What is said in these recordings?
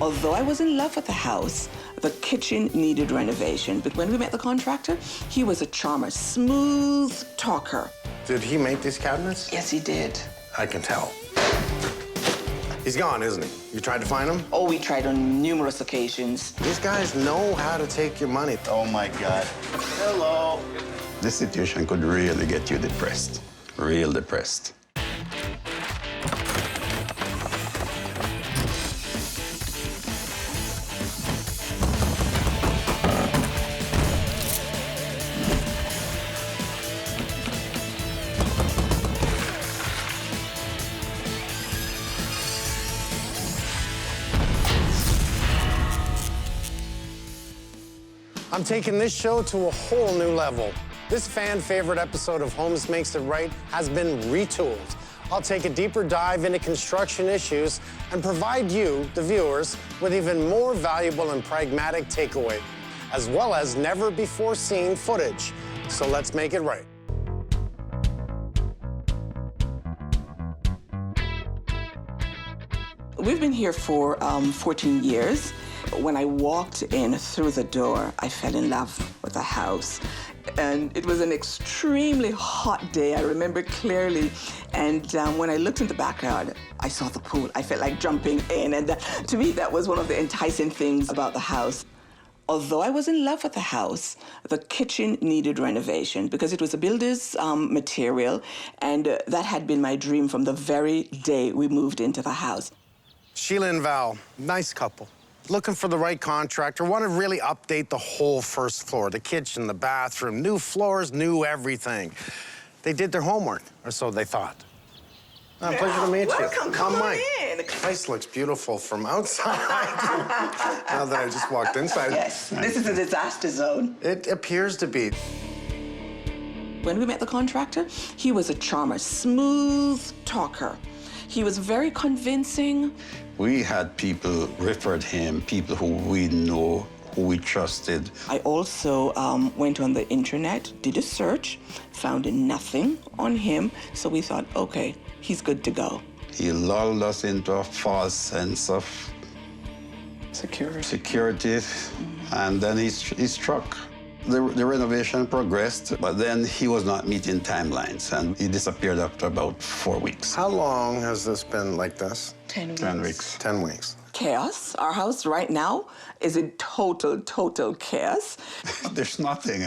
Although I was in love with the house, the kitchen needed renovation. But when we met the contractor, he was a charmer, smooth talker. Did he make these cabinets? Yes, he did. I can tell. He's gone, isn't he? You tried to find him? Oh, we tried on numerous occasions. These guys know how to take your money. Oh, my God. Hello. This situation could really get you depressed. Real depressed. I'm taking this show to a whole new level. This fan-favorite episode of Holmes Makes It Right has been retooled. I'll take a deeper dive into construction issues and provide you, the viewers, with even more valuable and pragmatic takeaway, as well as never-before-seen footage. So let's make it right. We've been here for 14 years. When I walked in through the door, I fell in love with the house. And it was an extremely hot day, I remember clearly. And when I looked in the backyard, I saw the pool. I felt like jumping in. And to me, that was one of the enticing things about the house. Although I was in love with the house, the kitchen needed renovation because it was a builder's material. And that had been my dream from the very day we moved into the house. Sheila and Val, nice couple. Looking for the right contractor, want to really update the whole first floor, the kitchen, the bathroom, new floors, new everything. They did their homework, or so they thought. Pleasure to meet you. Welcome, come on in. The place looks beautiful from outside. Now that I just walked inside. Yes, this is a disaster zone. It appears to be. When we met the contractor, he was a charmer, smooth talker. He was very convincing. We had people referred him, people who we know, who we trusted. I also went on the internet, did a search, found nothing on him, so we thought, okay, he's good to go. He lulled us into a false sense of security, and then he struck. The renovation progressed, but then he was not meeting timelines, and he disappeared after about 4 weeks. How long has this been like this? 10 weeks. 10 weeks. 10 weeks. Chaos. Our house right now is in total chaos. There's nothing.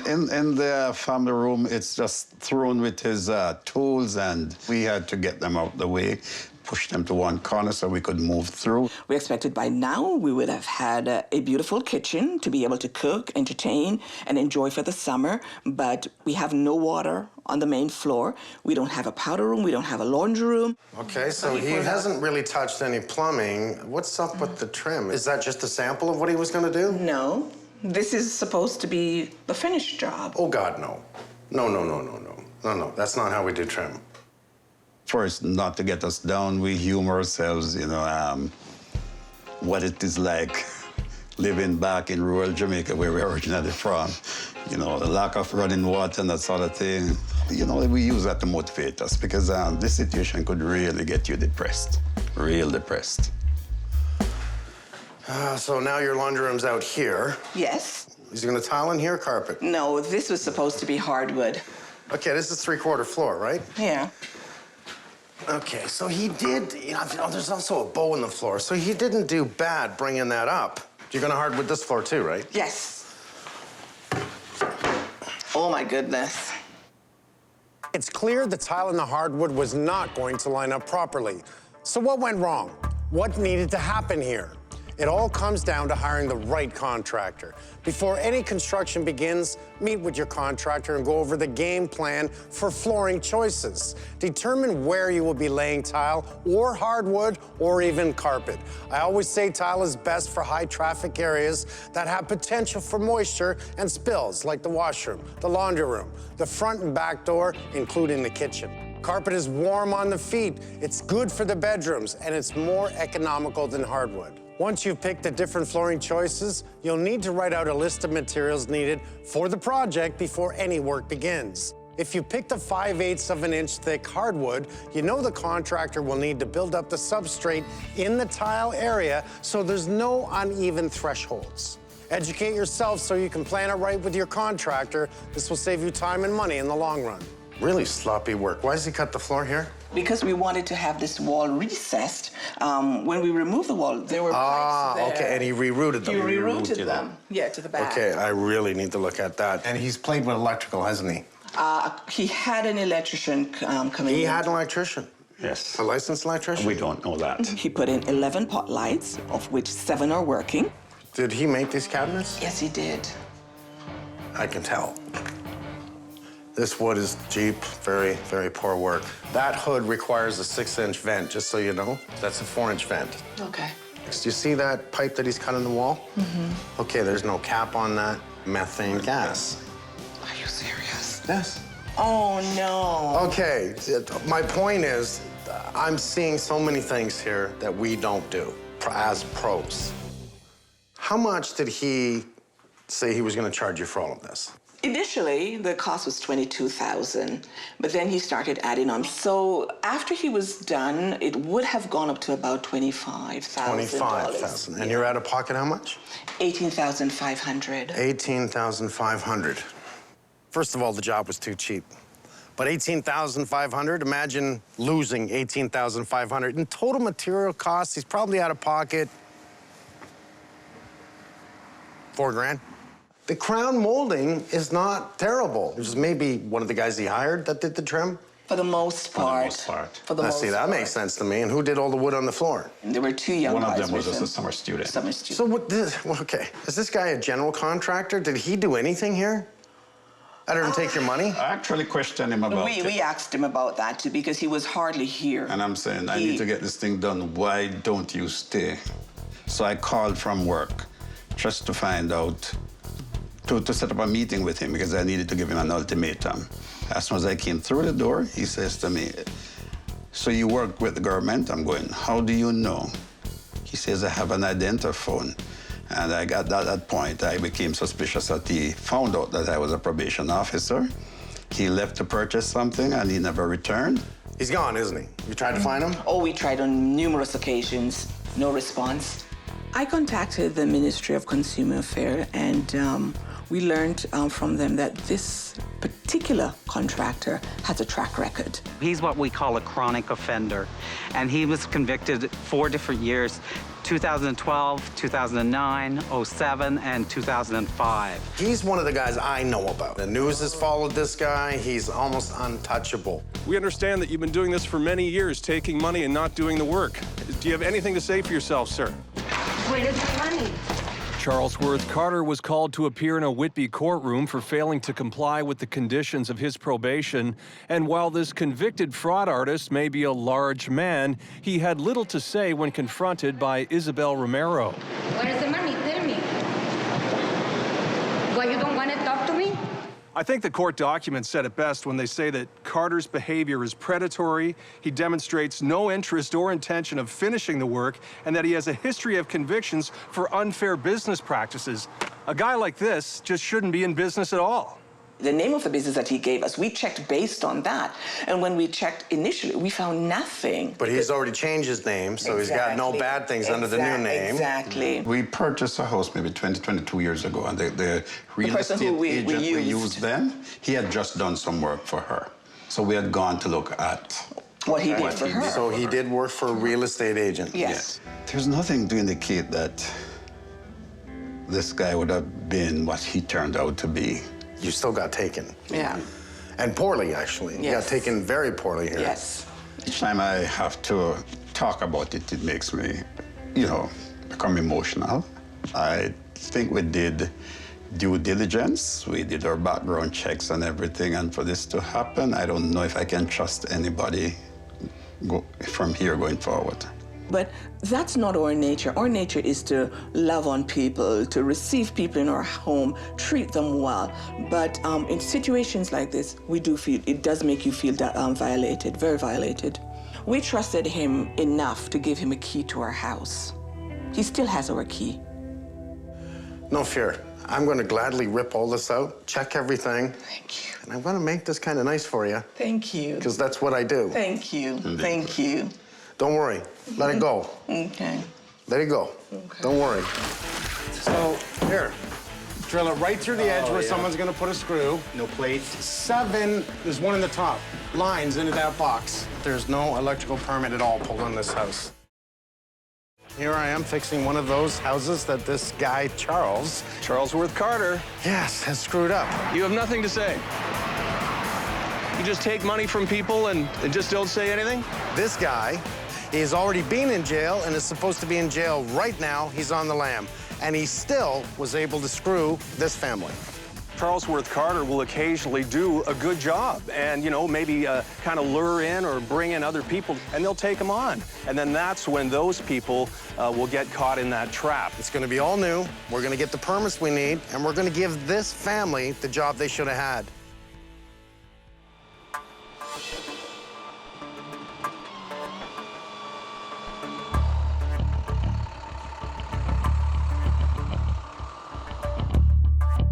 In the family room, it's just thrown with his tools, and we had to get them out the way, push them to one corner so we could move through. We expected by now we would have had a beautiful kitchen to be able to cook, entertain, and enjoy for the summer, but we have no water on the main floor. We don't have a powder room. We don't have a laundry room. Okay, so he hasn't really touched any plumbing. What's up with the trim? Is that just a sample of what he was going to do? No. This is supposed to be the finished job. Oh, God, no. No. That's not how we do trim. First, not to get us down, we humor ourselves, what it is like living back in rural Jamaica where we're originally from. The lack of running water and that sort of thing. We use that to motivate us because this situation could really get you depressed, real depressed. So now your laundry room's out here. Yes. Is he gonna tile in here or carpet? No, this was supposed to be hardwood. Okay, this is 3/4 floor, right? Yeah. Okay, so he did, there's also a bow in the floor, so he didn't do bad bringing that up. You're gonna hardwood this floor too, right? Yes. Oh, my goodness. It's clear the tile in the hardwood was not going to line up properly. So what went wrong? What needed to happen here? It all comes down to hiring the right contractor. Before any construction begins, meet with your contractor and go over the game plan for flooring choices. Determine where you will be laying tile or hardwood or even carpet. I always say tile is best for high traffic areas that have potential for moisture and spills, like the washroom, the laundry room, the front and back door, including the kitchen. Carpet is warm on the feet, it's good for the bedrooms, and it's more economical than hardwood. Once you've picked the different flooring choices, you'll need to write out a list of materials needed for the project before any work begins. If you picked a 5/8 of an inch thick hardwood, you know the contractor will need to build up the substrate in the tile area so there's no uneven thresholds. Educate yourself so you can plan it right with your contractor. This will save you time and money in the long run. Really sloppy work. Why does he cut the floor here? Because we wanted to have this wall recessed. When we removed the wall, there were pipes there. Okay, and he rerouted them. He rerouted them, yeah, to the back. Okay, I really need to look at that. And he's played with electrical, hasn't he? He had an electrician coming in. He had an electrician? Yes. A licensed electrician? We don't know that. He put in 11 pot lights, of which 7 are working. Did he make these cabinets? Yes, he did. I can tell. This wood is cheap, very, very poor work. That hood requires a 6-inch vent, just so you know. That's a 4-inch vent. Okay. Do you see that pipe that he's cut in the wall? Mm-hmm. Okay, there's no cap on that. Methane gas. Are you serious? Yes. Oh, no. Okay, my point is, I'm seeing so many things here that we don't do as pros. How much did he say he was going to charge you for all of this? Initially, the cost was $22,000, but then he started adding on. So after he was done, it would have gone up to about $25,000. $25,000. And you're out of pocket how much? $18,500. $18,500. First of all, the job was too cheap. But $18,500, imagine losing $18,500. In total material costs, he's probably out of pocket $4 grand. The crown molding is not terrible. It was maybe one of the guys he hired that did the trim. For the most part. For the most See, that part. makes sense to me. And who did all the wood on the floor? And there were 2 young guys. One of them was with just him. a summer student. Summer student. So what this, well, okay, is this guy a general contractor? Did he do anything here? Other than take your money? I actually questioned him about it. We asked him about that too, because he was hardly here. And I'm saying, I need to get this thing done. Why don't you stay? So I called from work just to find out, to set up a meeting with him, because I needed to give him an ultimatum. As soon as I came through the door, he says to me, so you work with the government? I'm going, how do you know? He says, I have an identiphone. And I got at that point, I became suspicious that he found out that I was a probation officer. He left to purchase something and he never returned. He's gone, isn't he? You tried to find him? Oh, we tried on numerous occasions. No response. I contacted the Ministry of Consumer Affairs, and we learned from them that this particular contractor has a track record. He's what we call a chronic offender, and he was convicted 4 different years, 2012, 2009, 07, and 2005. He's one of the guys I know about. The news has followed this guy. He's almost untouchable. We understand that you've been doing this for many years, taking money and not doing the work. Do you have anything to say for yourself, sir? Where is my money? Charles Worth Carter was called to appear in a Whitby courtroom for failing to comply with the conditions of his probation. And while this convicted fraud artist may be a large man, he had little to say when confronted by Isabel Romero. Where is the money? Tell me. Why you don't want to talk to me? I think the court documents said it best when they say that Carter's behavior is predatory, he demonstrates no interest or intention of finishing the work, and that he has a history of convictions for unfair business practices. A guy like this just shouldn't be in business at all. The name of the business that he gave us, we checked based on that. And when we checked initially, we found nothing. But he's already changed his name, so he's got no bad things under the new name. Exactly. We purchased a house maybe 22 years ago, and the real person estate who we agent we used. used then, he had just done some work for her. So we had gone to look at What he did for her. So he did work for a real estate agent. Yes. There's nothing to indicate that this guy would have been what he turned out to be. You still got taken. Yeah. And poorly, actually. You got Yes. taken very poorly here. Yes. Each time I have to talk about it, it makes me, become emotional. I think we did due diligence. We did our background checks and everything. And for this to happen, I don't know if I can trust anybody from here going forward. But that's not our nature. Our nature is to love on people, to receive people in our home, treat them well. But in situations like this, we do feel, it does make you feel that violated, very violated. We trusted him enough to give him a key to our house. He still has our key. No fear. I'm going to gladly rip all this out, check everything. Thank you. And I'm going to make this kind of nice for you. Thank you. Because that's what I do. Thank you. Thank you. Don't worry. Let it go. Okay. Let it go. Okay. Don't worry. So, here. Drill it right through the edge where someone's going to put a screw. No plate. 7, there's one in the top. Lines into that box. There's no electrical permit at all pulled on this house. Here I am fixing one of those houses that this guy, Charles, Charlesworth Carter, yes, has screwed up. you have nothing to say. You just take money from people and just don't say anything? This guy, he's already been in jail and is supposed to be in jail right now. He's on the lam. And he still was able to screw this family. Charlesworth Carter will occasionally do a good job and, you know, maybe kind of lure in or bring in other people, and they'll take them on. And then that's when those people will get caught in that trap. It's going to be all new. We're going to get the permits we need, and we're going to give this family the job they should have had.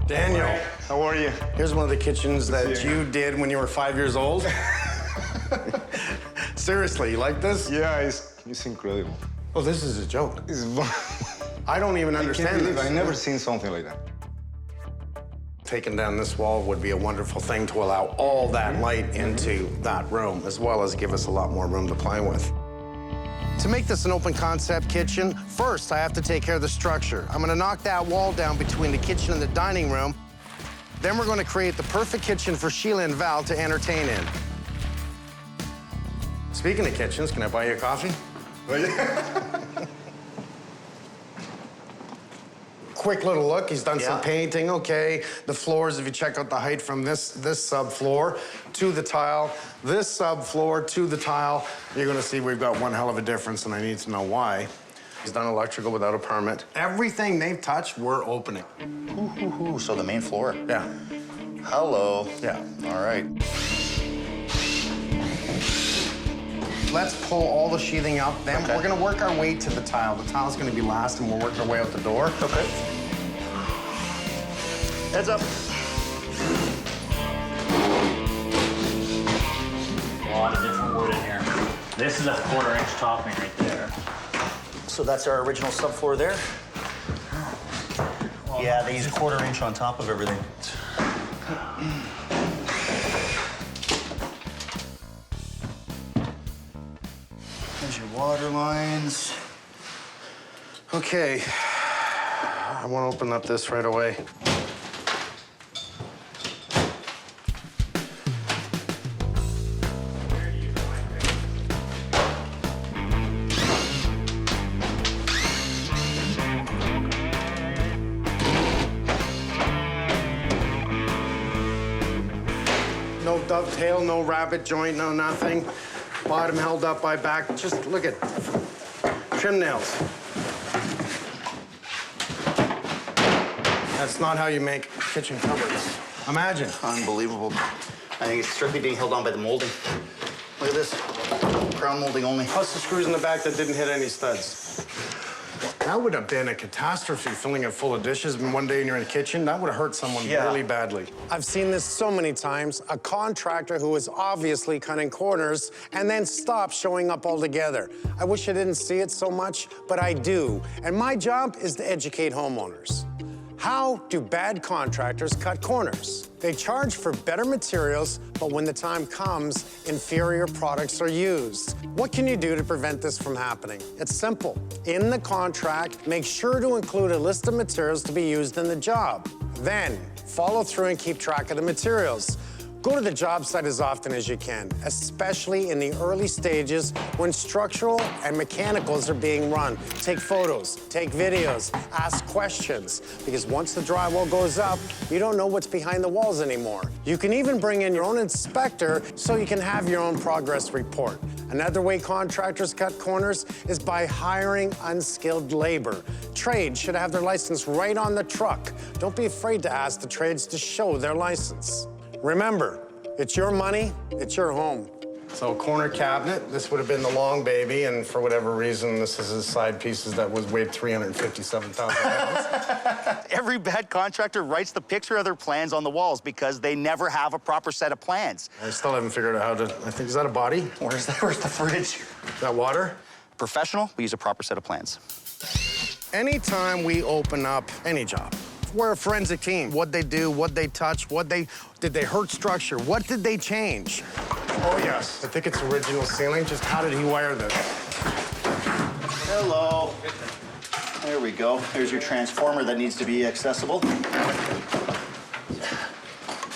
Daniel, How are you? here's one of the kitchens that you did when you were 5 years old. Seriously, you like this? Yeah, it's incredible. Oh, this is a joke. It's I don't even I can't understand believe this. I never seen something like that. Taking down this wall would be a wonderful thing to allow all that light into that room, as well as give us a lot more room to play with. To make this an open concept kitchen, first I have to take care of the structure. I'm gonna knock that wall down between the kitchen and the dining room. Then we're gonna create the perfect kitchen for Sheila and Val to entertain in. Speaking of kitchens, can I buy you a coffee? Quick little look, he's done some painting, okay. The floors, if you check out the height from this subfloor to the tile, this subfloor to the tile, you're gonna see we've got one hell of a difference, and I need to know why. He's done electrical without a permit. Everything they've touched, we're opening. Ooh, so the main floor. Yeah, Hello. yeah. All right. Let's pull all the sheathing up, then we're gonna work our way to the tile. The tile's gonna be last, and we'll work our way out the door. Okay. Heads up. A lot of different wood in here. This is a 1/4-inch topping right there. So that's our original subfloor there? Yeah, they use 1/4-inch on top of everything. There's your water lines. Okay, I wanna open up this right away. No dovetail, no rabbit joint, no nothing. Bottom held up by back. Just look at trim nails. That's not how you make kitchen cupboards. Imagine. Unbelievable. I think it's strictly being held on by the molding. Look at this. Crown molding only. Plus the screws in the back that didn't hit any studs. That would have been a catastrophe, filling it full of dishes, and one day you're in the kitchen, that would have hurt someone really badly. I've seen this so many times. A contractor who is obviously cutting corners and then stops showing up altogether. I wish I didn't see it so much, but I do. And my job is to educate homeowners. How do bad contractors cut corners? They charge for better materials, but when the time comes, inferior products are used. What can you do to prevent this from happening? It's simple. In the contract, make sure to include a list of materials to be used in the job. Then, follow through and keep track of the materials. Go to the job site as often as you can, especially in the early stages when structural and mechanicals are being run. Take photos, take videos, ask questions, because once the drywall goes up, you don't know what's behind the walls anymore. You can even bring in your own inspector so you can have your own progress report. Another way contractors cut corners is by hiring unskilled labor. Trades should have their license right on the truck. Don't be afraid to ask the trades to show their license. Remember, it's your money, it's your home. So corner cabinet, this would have been the long baby, and for whatever reason, this is his side pieces that weighed 357,000 pounds. Every bad contractor writes the picture of their plans on the walls because they never have a proper set of plans. I still haven't figured out how to, I think, is that a body? Where's the fridge? Is that water? Professional, we use a proper set of plans. Anytime we open up any job, we're a forensic team. What'd they do, what'd they touch, did they hurt structure, what did they change? Oh, yes. I think it's original ceiling. Just how did he wire this? Hello. There we go. There's your transformer that needs to be accessible.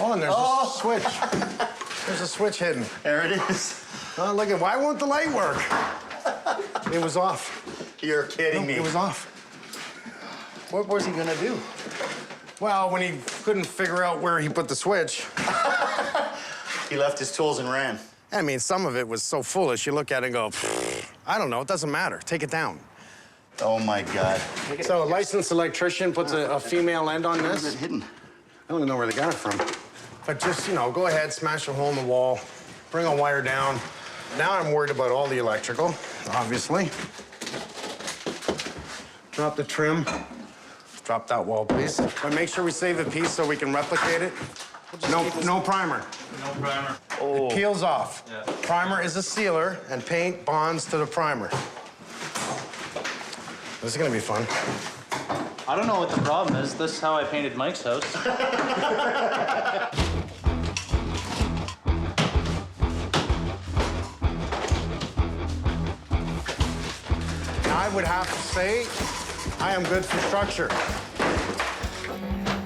Oh, and there's a switch. There's a switch hidden. There it is. Oh, look at, why won't the light work? It was off. You're kidding me. It was off. What was he gonna do? Well, when he couldn't figure out where he put the switch. He left his tools and ran. I mean, some of it was so foolish, you look at it and go, I don't know, it doesn't matter. Take it down. Oh, my God. So a licensed electrician puts a female end on Where's this. it hidden? I don't even know where they got it from. But just, you know, go ahead, smash a hole in the wall, bring a wire down. Now I'm worried about all the electrical, obviously. Drop the trim. Drop that wall, please. But make sure we save a piece so we can replicate it. No primer. No primer. Oh. It peels off. Yeah. Primer is a sealer, and paint bonds to the primer. This is gonna be fun. I don't know what the problem is. This is how I painted Mike's house. Now, I would have to say, I am good for structure.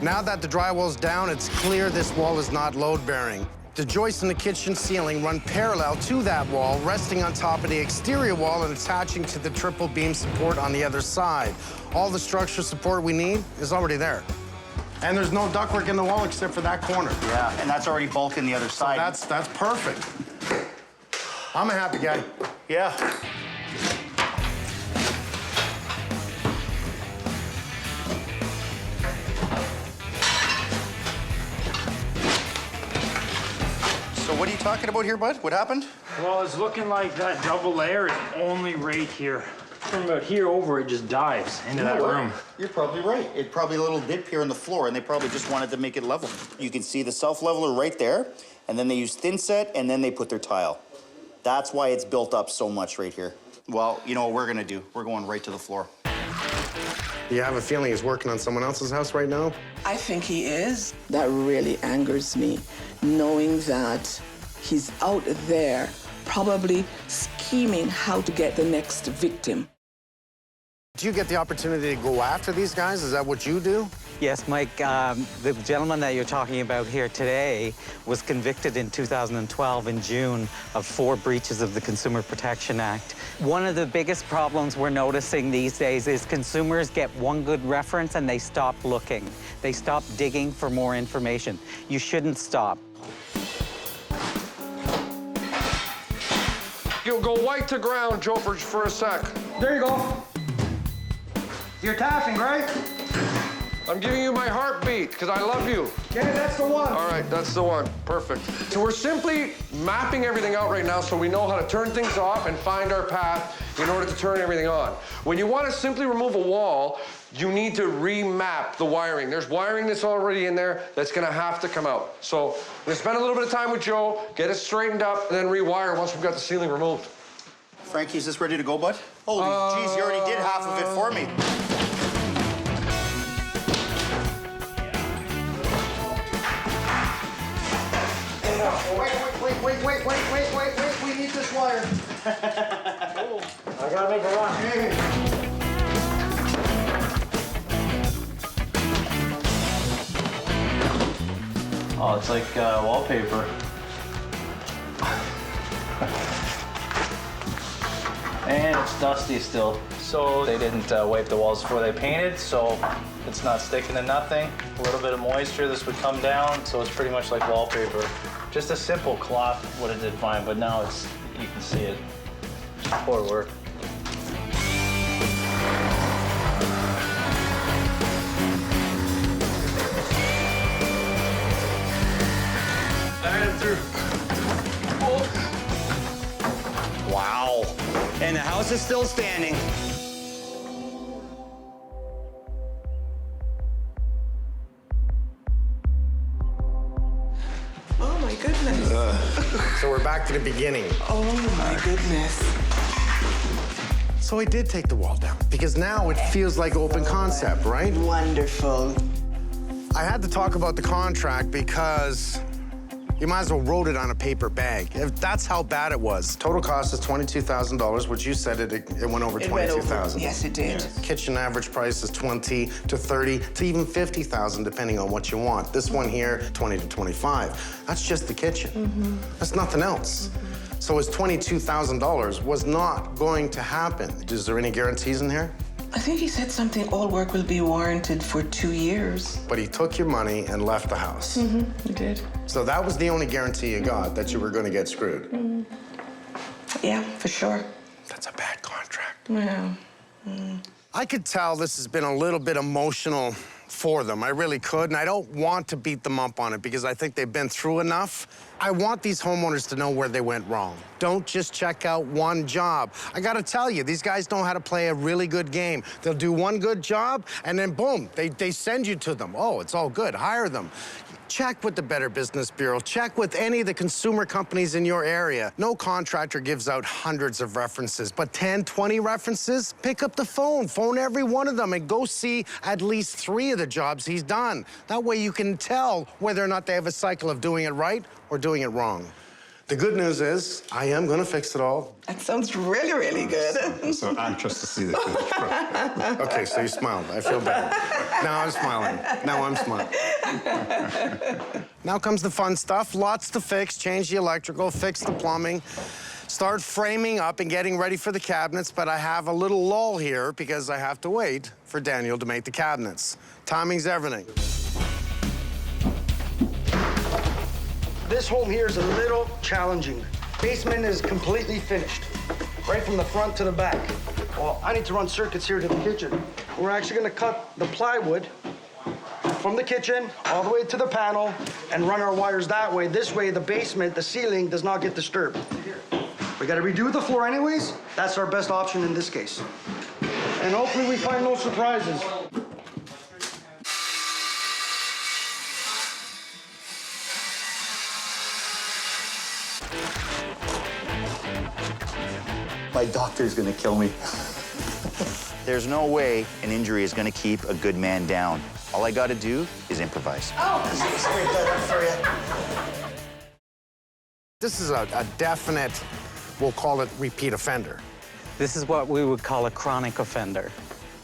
Now that the drywall's down, it's clear this wall is not load-bearing. The joists in the kitchen ceiling run parallel to that wall, resting on top of the exterior wall and attaching to the triple beam support on the other side. All the structural support we need is already there. And there's no ductwork in the wall except for that corner. Yeah, and that's already bulk in the other side. That's perfect. I'm a happy guy. Yeah. So what are you talking about here, bud? What happened? Well, it's looking like that double layer is only right here. From about here over, it just dives into that room. You're probably right. It probably a little dip here in the floor, and they probably just wanted to make it level. You can see the self-leveler right there, and then they use thin set, and then they put their tile. That's why it's built up so much right here. Well, you know what we're gonna do? We're going right to the floor. Do you have a feeling he's working on someone else's house right now? I think he is. That really angers me, knowing that he's out there probably scheming how to get the next victim. Do you get the opportunity to go after these guys? Is that what you do? Yes, Mike, the gentleman that you're talking about here today was convicted in 2012 in June of 4 breaches of the Consumer Protection Act. One of the biggest problems we're noticing these days is consumers get one good reference and they stop looking. They stop digging for more information. You shouldn't stop. You'll go white to ground, Joe, for a sec. There you go. You're tapping, right? I'm giving you my heartbeat, because I love you. Yeah, that's the one. All right, that's the one. Perfect. So we're simply mapping everything out right now so we know how to turn things off and find our path in order to turn everything on. When you want to simply remove a wall, you need to remap the wiring. There's wiring that's already in there that's going to have to come out. So I'm going to spend a little bit of time with Joe, get it straightened up, and then rewire once we've got the ceiling removed. Frankie, is this ready to go, bud? Holy jeez, you already did half of it for me. Wait, we need this wire. I gotta make a run. Oh, it's like wallpaper. And it's dusty still. So they didn't wipe the walls before they painted, so it's not sticking to nothing. A little bit of moisture, this would come down, so it's pretty much like wallpaper. Just a simple cloth would have did fine, but now it's, you can see it. Poor work. And through. Oh. house is still standing. Oh my goodness. So we're back to the beginning. Oh my goodness. So I did take the wall down because now it feels like open concept, right? Wonderful. I had to talk about the contract because you might as well wrote it on a paper bag. If that's how bad it was. Total cost is $22,000, which you said it went over $22,000. Yes, it did. Yes. Kitchen average price is $20,000 to $30,000 to even $50,000, depending on what you want. This one here, $20,000 to $25,000. That's just the kitchen. That's nothing else. So his $22,000 was not going to happen. Is there any guarantees in here? I think he said something, all work will be warranted for 2 years. But he took your money and left the house. He did. So that was the only guarantee you got, that you were going to get screwed. Yeah, for sure. That's a bad contract. Yeah. I could tell this has been a little bit emotional for them. I really could, and I don't want to beat them up on it because I think they've been through enough. I want these homeowners to know where they went wrong. Don't just check out one job. I gotta tell you, these guys know how to play a really good game. They'll do one good job, and then boom, they send you to them. Oh, it's all good, hire them. Check with the Better Business Bureau. Check with any of the consumer companies in your area. No contractor gives out hundreds of references, but 10, 20 references? Pick up the phone, phone every one of them, and go see at least 3 of the jobs he's done. That way you can tell whether or not they have a cycle of doing it right or doing it wrong. The good news is, I am gonna fix it all. That sounds really, really good. So anxious to see the finished product. Okay, so you smiled. I feel bad. Now I'm smiling. Now I'm smiling. Now comes the fun stuff. Lots to fix. Change the electrical, fix the plumbing, start framing up and getting ready for the cabinets, but I have a little lull here because I have to wait for Daniel to make the cabinets. Timing's everything. This home here is a little challenging. Basement is completely finished, right from the front to the back. Well, I need to run circuits here to the kitchen. We're actually gonna cut the plywood from the kitchen all the way to the panel and run our wires that way. This way, the basement, the ceiling does not get disturbed. We gotta redo the floor anyways. That's our best option in this case. And hopefully we find no surprises. My doctor's gonna kill me. There's no way an injury is gonna keep a good man down. All I gotta do is improvise. This is a definite, we'll call it repeat offender. This is what we would call a chronic offender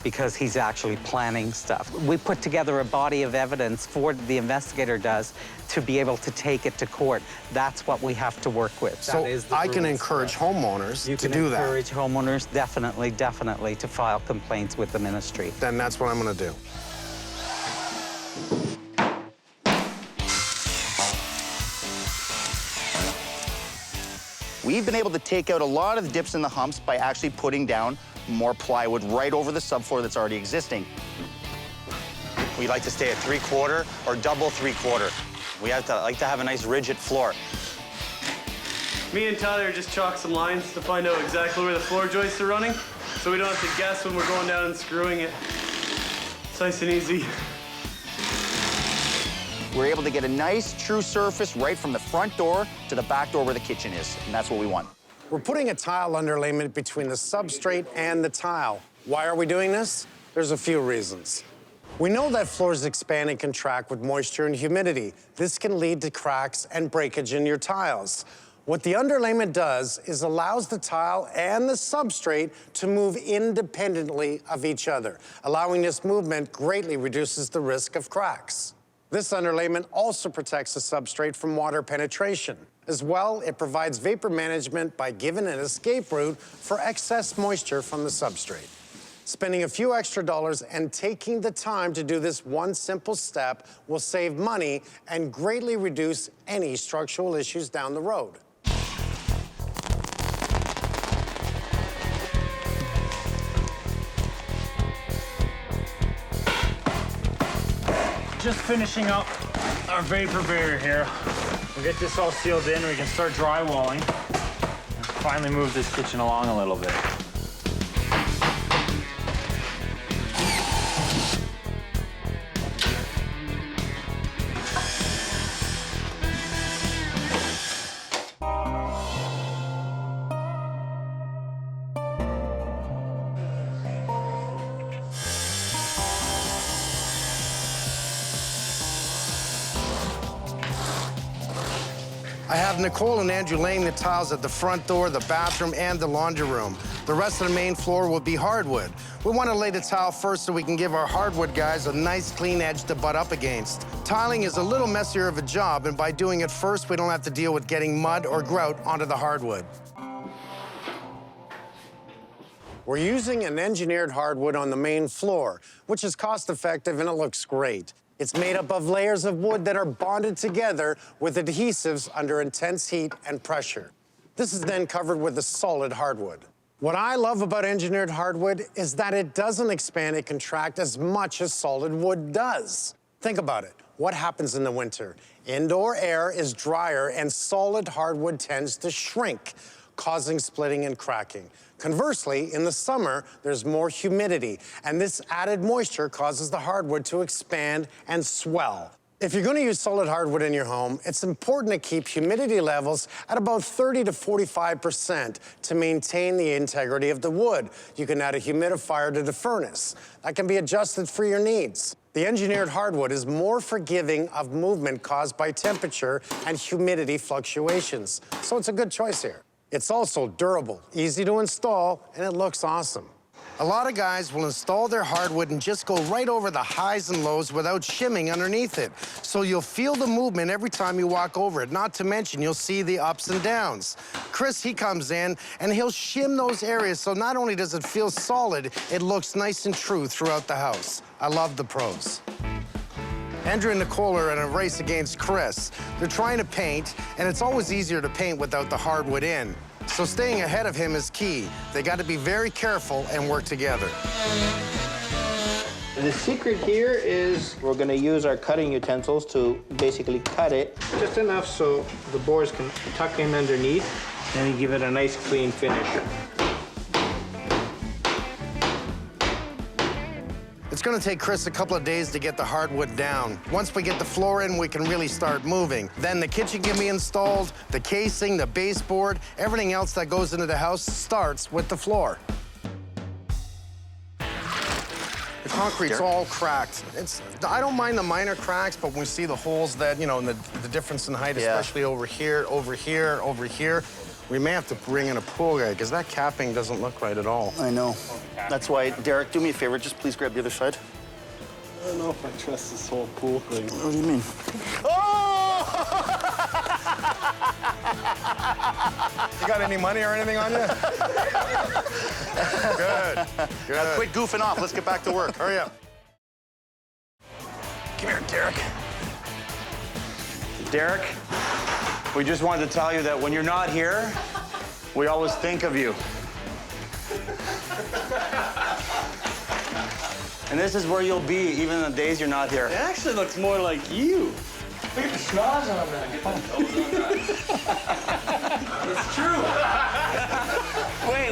because he's actually planning stuff. We put together a body of evidence for the investigator does to be able to take it to court. That's what we have to work with. So I can encourage homeowners to do that. You can encourage homeowners, definitely, to file complaints with the ministry. Then that's what I'm gonna do. We've been able to take out a lot of the dips in the humps by actually putting down more plywood right over the subfloor that's already existing. We like to stay at 3/4 or double 3/4. We like to have a nice rigid floor. Me and Tyler just chalked some lines to find out exactly where the floor joists are running, so we don't have to guess when we're going down and screwing it. It's nice and easy. We're able to get a nice, true surface right from the front door to the back door where the kitchen is, and that's what we want. We're putting a tile underlayment between the substrate and the tile. Why are we doing this? There's a few reasons. We know that floors expand and contract with moisture and humidity. This can lead to cracks and breakage in your tiles. What the underlayment does is allows the tile and the substrate to move independently of each other. Allowing this movement greatly reduces the risk of cracks. This underlayment also protects the substrate from water penetration. As well, it provides vapor management by giving an escape route for excess moisture from the substrate. Spending a few extra dollars and taking the time to do this one simple step will save money and greatly reduce any structural issues down the road. Just finishing up our vapor barrier here. We'll get this all sealed in, we can start drywalling. And finally move this kitchen along a little bit. I have Nicole and Andrew laying the tiles at the front door, the bathroom, and the laundry room. The rest of the main floor will be hardwood. We want to lay the tile first so we can give our hardwood guys a nice clean edge to butt up against. Tiling is a little messier of a job, and by doing it first, we don't have to deal with getting mud or grout onto the hardwood. We're using an engineered hardwood on the main floor, which is cost-effective and it looks great. It's made up of layers of wood that are bonded together with adhesives under intense heat and pressure. This is then covered with a solid hardwood. What I love about engineered hardwood is that it doesn't expand and contract as much as solid wood does. Think about it. What happens in the winter? Indoor air is drier and solid hardwood tends to shrink, causing splitting and cracking. Conversely, in the summer, there's more humidity, and this added moisture causes the hardwood to expand and swell. If you're going to use solid hardwood in your home, it's important to keep humidity levels at about 30 to 45% to maintain the integrity of the wood. You can add a humidifier to the furnace. That can be adjusted for your needs. The engineered hardwood is more forgiving of movement caused by temperature and humidity fluctuations, so it's a good choice here. It's also durable, easy to install, and it looks awesome. A lot of guys will install their hardwood and just go right over the highs and lows without shimming underneath it. So you'll feel the movement every time you walk over it, not to mention you'll see the ups and downs. Chris, he comes in and he'll shim those areas so not only does it feel solid, it looks nice and true throughout the house. I love the pros. Andrew and Nicole are in a race against Chris. They're trying to paint, and it's always easier to paint without the hardwood in. So staying ahead of him is key. They got to be very careful and work together. The secret here is we're going to use our cutting utensils to basically cut it just enough so the boards can tuck in underneath and give it a nice clean finish. It's going to take Chris a couple of days to get the hardwood down. Once we get the floor in, we can really start moving. Then the kitchen can be installed, the casing, the baseboard, everything else that goes into the house starts with the floor. The concrete's all cracked. I don't mind the minor cracks, but when we see the holes that, you know, and the difference in height, especially over here, over here, over here, we may have to bring in a pool guy, because that capping doesn't look right at all. I know. That's why, Derek, do me a favor, just please grab the other side. I don't know if I trust this whole pool thing. What do you mean? Oh! You got any money or anything on you? Good. Good. Quit goofing off. Let's get back to work. Hurry up. Come here, Derek. Derek, we just wanted to tell you that when you're not here, we always think of you. And this is where you'll be, even on the days you're not here. It actually looks more like you. Look at the schnoz on that. It's true.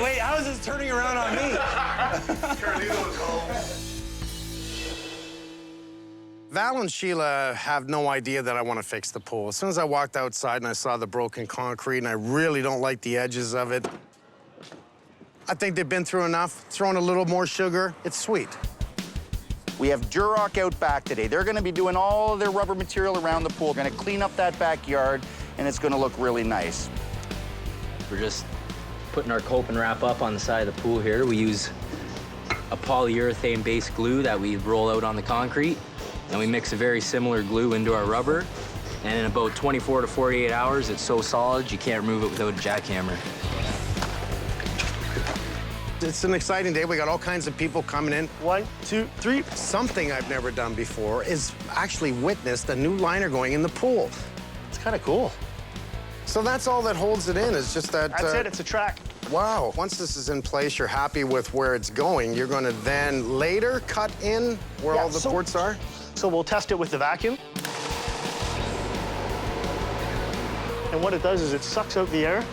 Wait, how is this turning around on me? Val and Sheila have no idea that I want to fix the pool. As soon as I walked outside and I saw the broken concrete, and I really don't like the edges of it, I think they've been through enough. Throwing a little more sugar, it's sweet. We have Duroc out back today. They're gonna be doing all of their rubber material around the pool. They're gonna clean up that backyard, and it's gonna look really nice. We're just putting our cope and wrap up on the side of the pool here. We use a polyurethane-based glue that we roll out on the concrete, and we mix a very similar glue into our rubber. And in about 24 to 48 hours, it's so solid you can't remove it without a jackhammer. It's an exciting day. We got all kinds of people coming in. 1, 2, 3. Something I've never done before is actually witnessed a new liner going in the pool. It's kind of cool. So that's all that holds it in, is just that... That's it, it's a track. Wow. Once this is in place, you're happy with where it's going. You're going to then later cut in where all the ports are? So we'll test it with the vacuum. And what it does is it sucks out the air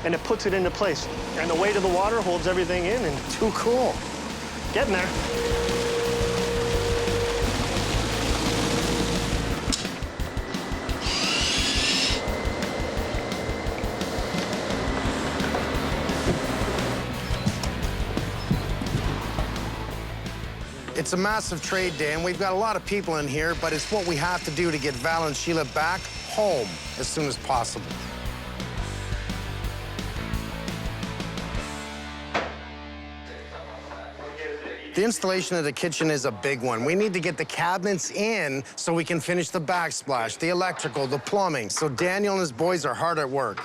and it puts it into place. And the weight of the water holds everything in, and too cool. Getting there. It's a massive trade day, and we've got a lot of people in here, but it's what we have to do to get Val and Sheila back home as soon as possible. The installation of the kitchen is a big one. We need to get the cabinets in so we can finish the backsplash, the electrical, the plumbing. So Daniel and his boys are hard at work.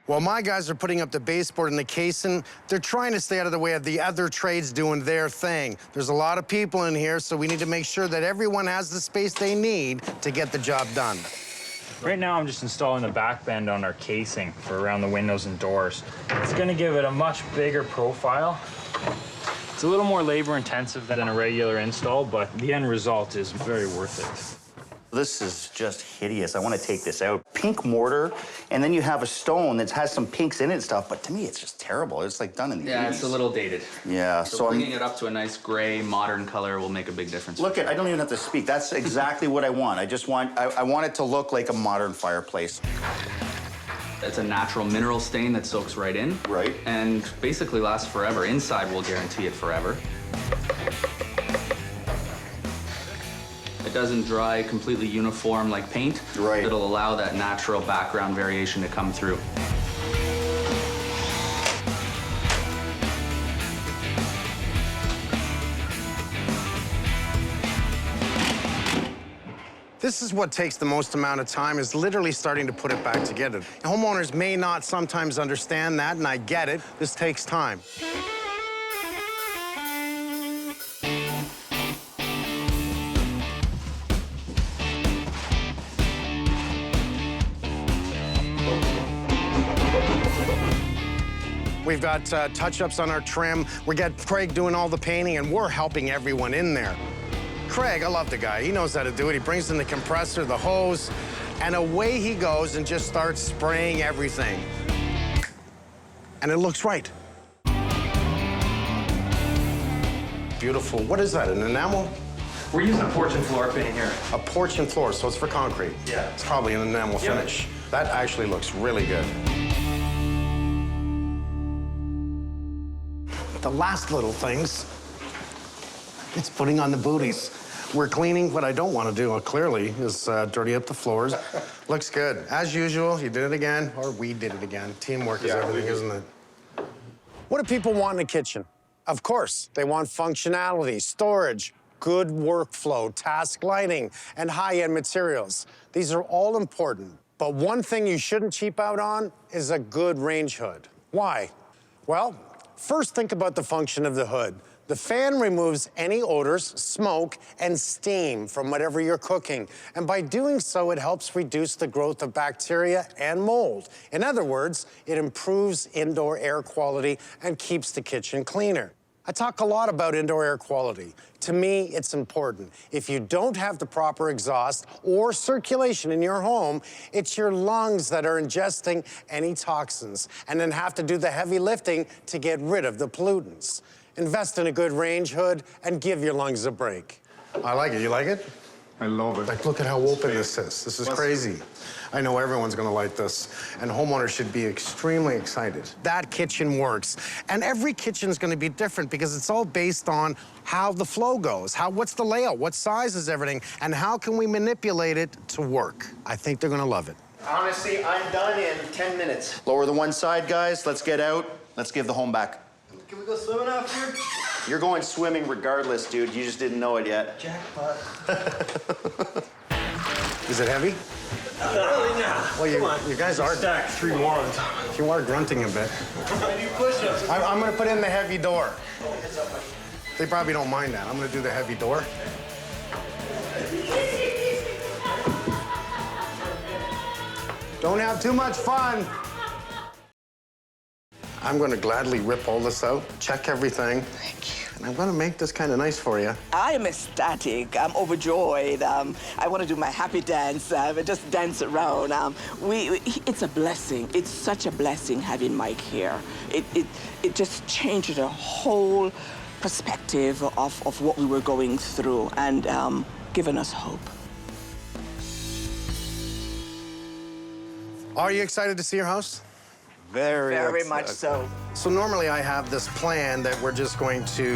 While my guys are putting up the baseboard and the casing, they're trying to stay out of the way of the other trades doing their thing. There's a lot of people in here, so we need to make sure that everyone has the space they need to get the job done. Right now, I'm just installing the back bend on our casing for around the windows and doors. It's gonna give it a much bigger profile. It's a little more labor intensive than a regular install, but the end result is very worth it. This is just hideous. I want to take this out. Pink mortar, and then you have a stone that has some pinks in it and stuff, but to me, it's just terrible. It's like done in the 80s. Yeah, it's a little dated. Yeah, so bringing it up to a nice gray, modern color will make a big difference. Look, I don't even have to speak. That's exactly what I want. I want it to look like a modern fireplace. It's a natural mineral stain that soaks right in. Right. And basically lasts forever. Inside, we'll guarantee it forever. It doesn't dry completely uniform like paint. Right. It'll allow that natural background variation to come through. This is what takes the most amount of time, is literally starting to put it back together. Homeowners may not sometimes understand that, and I get it. This takes time. We've got touch-ups on our trim. We got Craig doing all the painting, and we're helping everyone in there. Craig, I love the guy. He knows how to do it. He brings in the compressor, the hose, and away he goes and just starts spraying everything. And it looks right. Beautiful. What is that, an enamel? We're using a porch and floor paint here. A porch and floor, so it's for concrete. Yeah. It's probably an enamel finish. That actually looks really good. The last little things, it's putting on the booties. We're cleaning. What I don't want to do, clearly, is dirty up the floors. Looks good. As usual, you did it again, or we did it again. Teamwork is everything, isn't it? What do people want in a kitchen? Of course, they want functionality, storage, good workflow, task lighting, and high-end materials. These are all important. But one thing you shouldn't cheap out on is a good range hood. Why? Well, first, think about the function of the hood. The fan removes any odors, smoke, and steam from whatever you're cooking. And by doing so, it helps reduce the growth of bacteria and mold. In other words, it improves indoor air quality and keeps the kitchen cleaner. I talk a lot about indoor air quality. To me, it's important. If you don't have the proper exhaust or circulation in your home, it's your lungs that are ingesting any toxins and then have to do the heavy lifting to get rid of the pollutants. Invest in a good range hood and give your lungs a break. I like it. You like it? I love it. Like, look at how open this is. This is crazy. I know everyone's gonna like this, and homeowners should be extremely excited. That kitchen works, and every kitchen's gonna be different because it's all based on how the flow goes, what's the layout, what size is everything, and how can we manipulate it to work. I think they're gonna love it. Honestly, I'm done in 10 minutes. Lower the one side, guys. Let's get out. Let's give the home back. Can we go swimming after? You're going swimming regardless, dude. You just didn't know it yet. Jackpot. Is it heavy? Really now. Well, you guys are Stack 3 more on top. You are grunting a bit. I do push-ups. I'm gonna put in the heavy door. They probably don't mind that. I'm gonna do the heavy door. Don't have too much fun. I'm gonna gladly rip all this out, check everything. Thank you. And I'm gonna make this kind of nice for you. I am ecstatic. I'm overjoyed. I want to do my happy dance and just dance around. It's a blessing. It's such a blessing having Mike here. It just changed the whole perspective of what we were going through and given us hope. Are you excited to see your house? Very much so. So normally I have this plan that we're just going to